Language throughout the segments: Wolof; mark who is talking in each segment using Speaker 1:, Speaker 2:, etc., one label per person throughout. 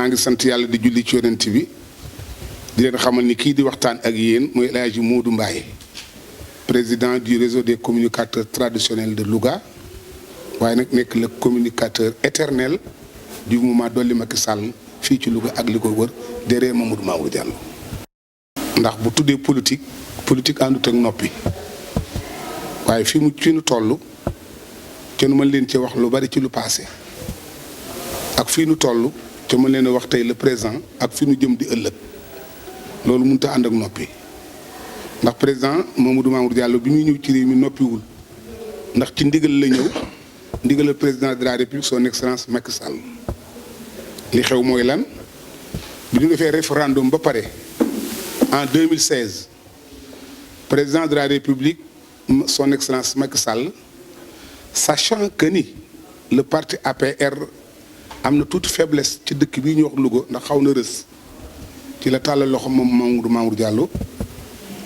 Speaker 1: maa ngi sant yàlla di julli ci yonent bi di leen xamal ni kii di waxtaan ak yéen mooy El Hadji Modou Mbaye président du réseau des communicateurs traditionnels de Louga waaye nag nekk le communicateur éternel du mouvement Dolli Macky Sall fii ci Louga ak li ko wër derrière Mamadou Mamour Diallo. ndax bu tuddee politique àndut ak noppi waaye fi nu toll ca nu mën leen ci wax lu bari ci lu passé ak fii nu toll ca mën leen a wax tey le présent ak fi nu jëm di ëllëg loolu mënut a ànd ak noppi ndax président Mamadou Mamour Diallo bi muy ñëw ci réew mi noppiwul ndax ci ndigal la ñëw ndigal président de la république son excellence Macky Sall li xew mooy lan bi ñu defee référendum ba pare en 2016 président de la république son excellence Macky Sall sachant que ni le parti APR am na toute faiblesse ci dëkk bii ñu wax Louga ndax xaw na rës ci la tàllal loxo moom Mamadou Mamour Diallo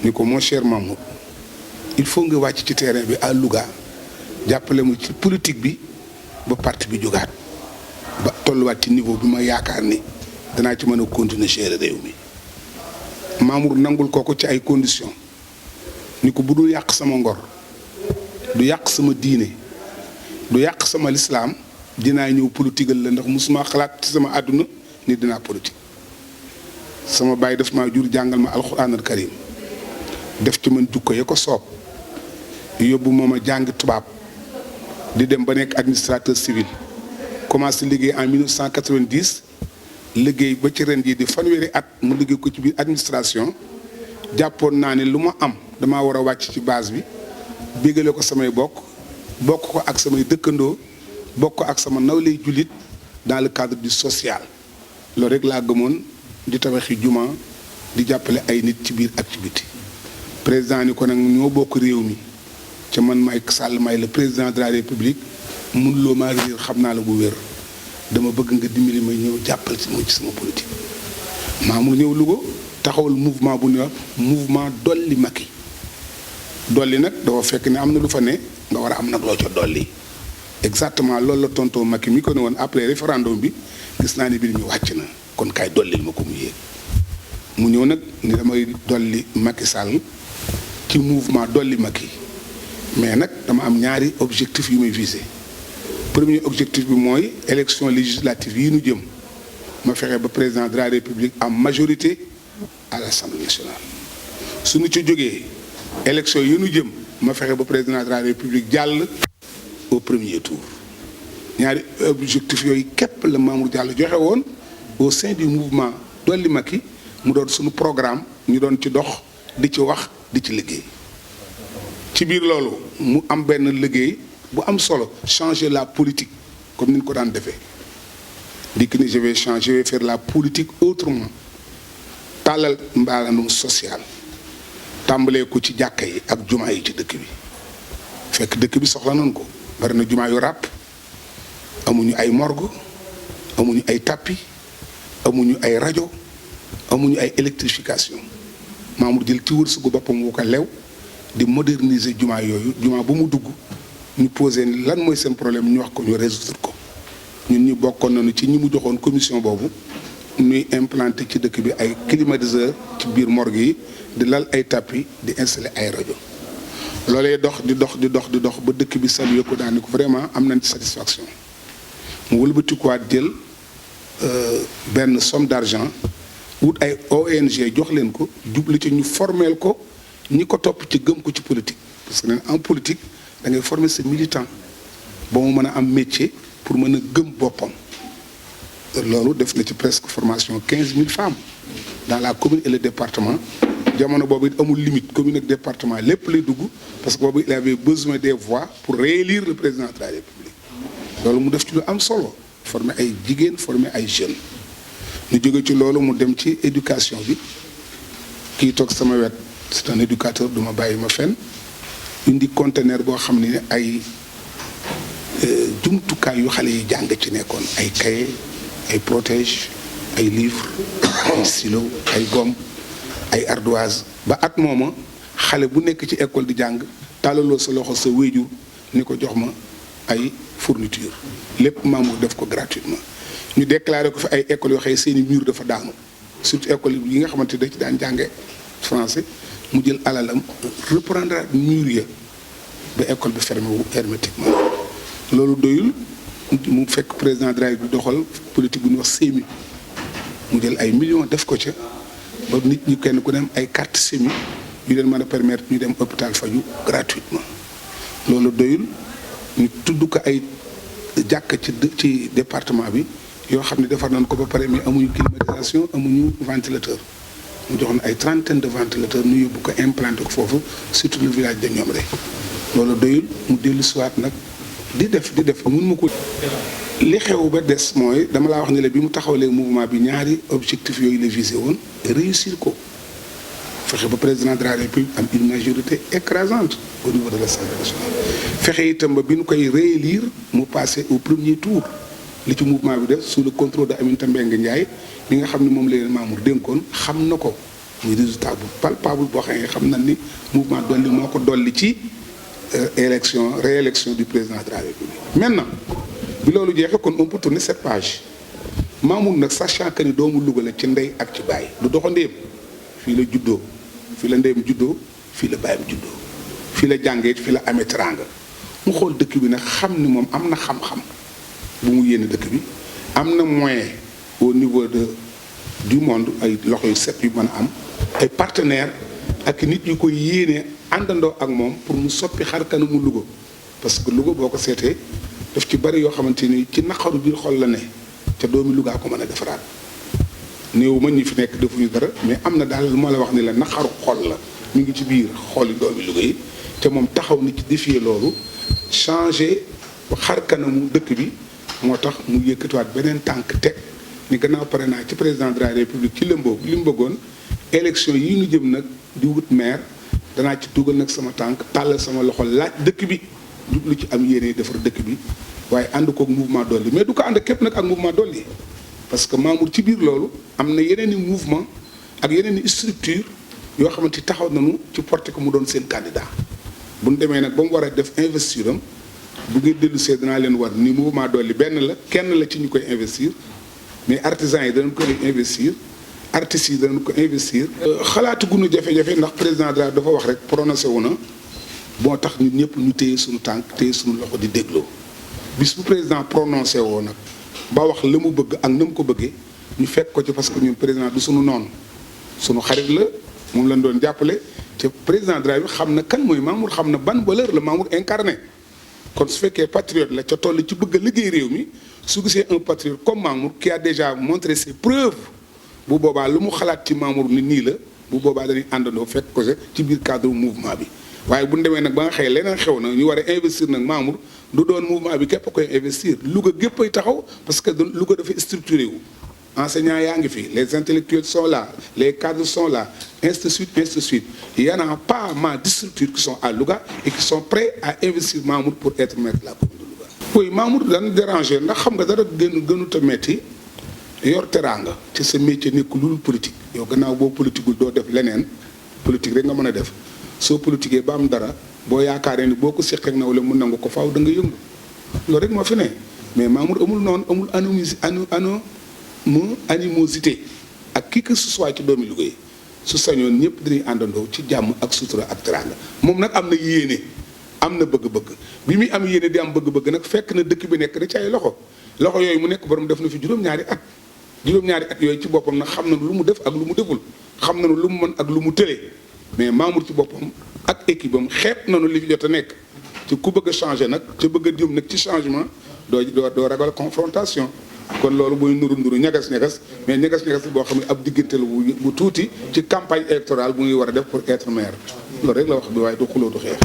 Speaker 1: ni ko mon cher Mamour il faut nga wàcc ci terrain bi à Louga jàppale mu ci politique bi ba parti bi jógaat ba tolluwaat ci niveau bi ma yaakaar ni danaa ci mën a continuer gérer réew mi Mamour nangul kooku ci ay conditions ni ko bu dul yàq sama ngor du yàq sama diine du yàq sama lislaam dinaa ñëw politigal la ndax musuma xalaat ci sama àdduna ni dinaa politique sama baay daf maa jur jàngal ma alxuraan al karim def ci man jukko ya ko soob yóbbu moom a jàngi tubaab di dem ba nekk administrateur civil commencé liggéey en 1990 liggéey ba ci ren jii di fanweeri at mu liggéey ko ci biir administration jàppoon naa ne lu ma am damaa war a wàcc ci base bi bégale ko samay bokk ko ak samay dëkkandoo bokk ko ak sama nawley jullit dans le cadre du social loolu rek laa gëmoon di tabaxi juma di jàppale ay nit ci biir activité président ni ko nag ñoo bokk réew mi ca man Macky Sall may le président de la république mun loo maa réer xam naa la bu wér dama bëgg nga dimbali may ñëw jàppal ci ci sama politique. Mamour ñëw Louga taxawal mouvement bu ñuy wax mouvement Dolli Macky dolli nag dafa fekk ne am na lu fa ne nga war a am nag loo ca dolli exactement loolu la tontoo Macky mi ko ne woon après référendum bi gis naa ne mbir mi wàcc na kon kaay dollil ma ko mu yéeg mu ñëw nag ni damay dolli Macky Sall ci mouvement Dolli Macky mais nag dama am ñaari objectif yu may visé premier objectif bi mooy élection législative yi ñu jëm ma fexe ba président de la république am majorité à l'Assemblée nationale suñu ci jógee élection yi ñu jëm ma fexe ba président de la république jàll au premier tour ñaari objectif yooyu képp la Mamour Diallo joxe woon au sein du mouvement Dolli Macky mu doon suñu programme ñu doon ci dox di ci wax di ci liggéey ci biir loolu mu am benn liggéey bu am solo changer la politique comme ni ñu ko daan defee dikk ni je vais faire la politique autrement tàllal mbaalandum social tàmbalee ko ci jàkka yi ak jumaa yi ci dëkk bi fekk dëkk bi soxla nañ ko bari na jumaa yu ràpp amuñu ay morgue amuñu ay tapis amuñu ay rajo amuñu ay électrification Mamour jël ci wërsëgu boppam wu ko lew di moderniser jumaa yooyu jumaa bu mu dugg ñu posé lan mooy seen problème ñu wax ko ñu résoudre ko ñun ñu bokkoon nañu ci ñi mu joxoon commission boobu ñuy implanté ci dëkk bi ay climatiseur ci biir morgue yi di lal ay tapis di installer ay rajo loolee dox di dox ba dëkk bi salué ko daani ko vraiment am nañ ci satisfaction mu wëlbatikuwaat jël benn somme d'argent wut ay ONG jox leen ko jublu ci ñu formeel ko ñi ko topp ci gëm ko ci politique parce que neen en politique da ngay former sa militant ba mu mën a am métier pour mën a gëm boppam loolu def na ci presque formation 15 000 femmes dans la commune et le département jamono boobu it amul limite commune ak département lépp lay dugg parce que boobu il avait besoin des voix pour réélire le président de la république loolu mu def ci lu am solo former ay jigéen former ay jeunes ñu jóge ci loolu mu dem ci éducation bi kii toog sama wet c'est un éducateur du ma bàyyi ma fenn indi conteneur boo xam ne ay jumtukaay yu xale yi jàng ci nekkoon ay cahier ay protège ay livre ay stylo ay gomme ay ardoise ba at mooma xale bu nekk ci école di jàng tàllaloo sa loxo sa wéjur ni ko jox ma ay fourniture lépp Mamour def ko gratuitement ñu déclaré ko fi ay écoles yoo xëy seeni mur dafa daanu surtout école yi nga xamante da ci daan jànge français mu jël alalam reprendre mur ya ba école bi fermé wu hermétiquement. loolu doyul mu fekk président de la République doxal politique bu ñuy wax SEMI mu jël ay millions def ko ca ba nit ñi kenn ku dem ay carte SEMI yu leen mën a permettre ñu dem hôpital faju gratuitement. loolu doyul ñu tudd ko ay jàkk ci département bi yoo xam ne defar nañ ko ba pare mais amuñu climatisation amuñu ventilateur mu joxoon ay trentaine de ventilateurs ñu yóbbu ko implanté ko foofu surtout le village de Ñomre. loolu doyul mu dellu siwaat nag di def mun ma ko. li xew ba des mooy dama laa wax ne la bi mu taxawalee mouvement bi ñaari objectif yooyu la visé woon réussir ko fexe ba président de la République am une majorité écrasante au niveau de l'Assemblée nationale. fexe itam ba bi ñu koy réélire mu passé au premier tour li ci mouvement bi def sous le contrôle de Aminata Mbengue Ndiaye li nga xam ne moom la leen Mamour dénkoon xam na ko muy résultat bu palpable boo xam na ni mouvement dolli moo ko dolli ci réélection du président de la République. Maintenant bi loolu jeexee kon on peut tourner cette page Mamour nag sachant que ni doomu Louga la ci ndey ak ci baay du doxandéem fii la juddoo fii la ndeyam juddoo fii la baayam juddoo fii la jàngee fii la amee teranga mu xool dëkk bi nag xam ni moom am na xam-xam bu mu yéene dëkk bi am na moyen au niveau du monde ay loxo yu set yu mën a am ay partenaires ak nit yu koy yéene àndandoo ak moom pour mu soppi xar kanamu Louga parce que Louga boo ko seetee daf ci bari yoo xamante ni ci naqaru biir xol la ne te doomi Louga ko mën a defaraat néew ma ñi fi nekk defuñu dara mais am na daal moo la wax ni la naqaru xol la ñu ngi ci biir xoli doomi Louga yi te moom taxaw ni ci défier loolu changer xar kanamu dëkk bi moo tax mu yëkkatiwaat beneen tànk teg ni gannaaw pare naa ci président de la République ci lëmboo li mu bëggoon élection yi ñu jëm nag di wut maire danaa ci dugal nag sama tànk tàllal sama loxo laaj dëkk bi jublu ci am yéene defar dëkk bi waaye ànd koog mouvement dolli mais du ko ànd képp nag ak mouvement dolli parce que Mamour ci biir loolu am na yeneen i mouvement ak yeneen i structure yoo xamante ni taxaw nañu ci porté ko mu doon seen candidat bu ñu demee nag ba mu war a def investir am bu ngeen dellu see danaa leen war ni mouvement dolli benn la kenn la ci ñu koy investir mais artisans yi danañ ko investir artistes yi danañ ko investir. xalaatu gunu jafe-jafe ndax président dafa wax rek prononcé wu na boo tax ñun ñëpp ñu téye suñu tànk téye suñu loxo di dégloo bis bu président prononcé woo nag ba wax la mu bëgg ak na mu ko bëggee ñu fekk ko ci parce que ñun président du suñu noonu suñu xarit la moom lañ doon jàppale te président de la République xam na kan mooy Mamour xam na ban valeur la Mamour incarné kon su fekkee patriote la ca toll ci bëgg a liggéey réew mi su gisee un patriote comme Mamour qui a déjà montré ses preuves bu boobaa lu mu xalaat ci Mamour ni nii la bu boobaa dañuy àndandoo fekk ko ci biir cadre mouvement bi waaye bu ñu demee nag ba nga xëy leneen xew na ñu war a investir nag Mamour du doon mouvement bi képp koy investir Louga gépp ay taxaw parce que Louga dafa structuré wu enseignants yaa ngi fi les intellectuels sont là les cadres sont là ainsi de suite il y en a pas mal de structures qui sont à Louga et qui sont prêts à investir Mamour pour être maire de la commune de Louga. oui Mamour dana déranger ndax xam nga dara gënut a metti yor teraanga ci sa métier nekk lu dul politique yow gannaaw boo politiqueul doo def leneen politique rek nga mën a def soo politiquee ba am dara boo yaakaaree ni boo ko seqee ak na wala mu nangu ko faaw da nga yëngu loolu rek moo fi ne mais Mamour amul noonu amul animosité ak kii que ce soit ci doomi Louga yi su sañoon ñëpp dañuy àndandoo ci jàmm ak sutura ak teraanga moom nag am na yéene am na bëgg-bëgg bi muy am yéene di am bëgg-bëgg nag fekk na dëkk bi nekk da ci ay loxo yooyu mu nekk borom def na fi juróom-ñaari at yooyu ci boppam nag xam na lu mu def ak lu mu deful xam na lu mu mën ak lu mu tëlee mais Mamour ci boppam ak équipe am xeeb nañu li fi jot a nekk ci ku bëgg a changer nag ci bëgg a jëm nag ci changement doo ragal confrontation kon loolu mooy nuru ñagas-ñagas mais ñagas-ñagas boo xam ne ab diggante la bu tuuti ci campagne électorale bu ñuy war a def pour être maire loolu rek la wax bi waaye du xuloo du xeex